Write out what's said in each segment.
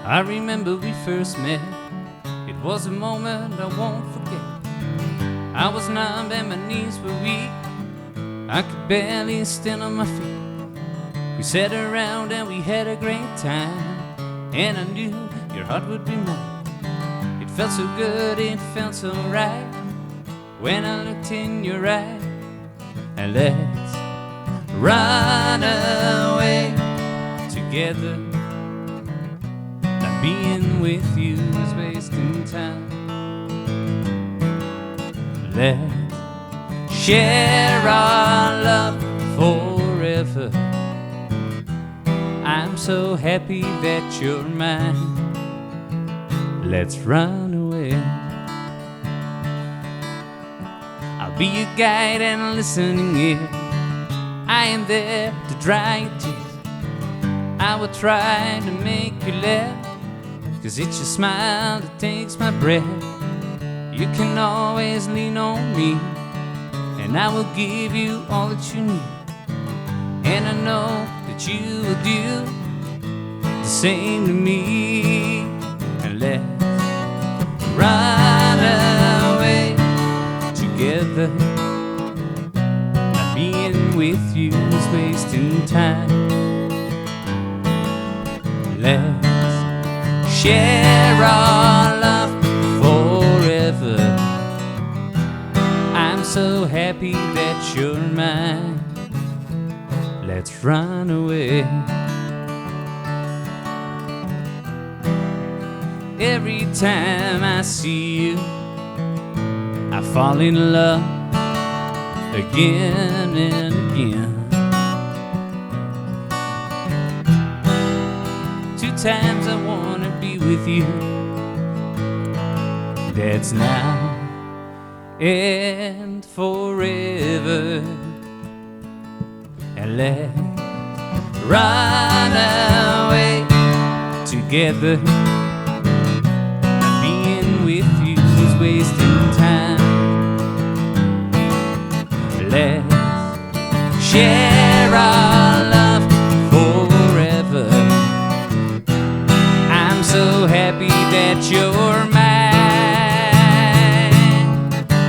I remember we first met. It was a moment I won't forget. I was numb and my knees were weak. I could barely stand on my feet. We sat around and we had a great time, and I knew your heart would be mine. It felt so good, it felt so right when I looked in your eyes. And let's run away together. Not being with you is wasting time. Let's share our love forever. I'm so happy that you're mine. Let's run away. I'll be your guide and a listening ear. I am there to dry your tears. I will try to make you laugh, 'cause it's your smile that takes my breath. You can always lean on me, and I will give you all that you need. And I know that you will do the same to me. And let's run away together. Not being with you is wasting time. Let's share our love forever. I'm so happy that you're mine. Let's run away. Every time I see you, I fall in love again and again. 2 times I wanna be with you. That's now and forever. And let's run away together. Not being with you is wasting time. Let's share our love forever. I'm so happy that you're mine.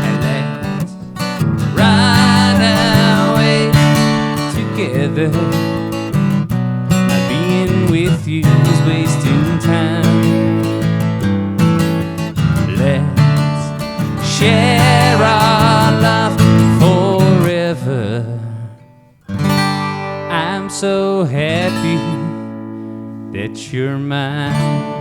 And let's run away together. Not being with you is wasting time. Let's share our love forever. I'm so happy that you're mine.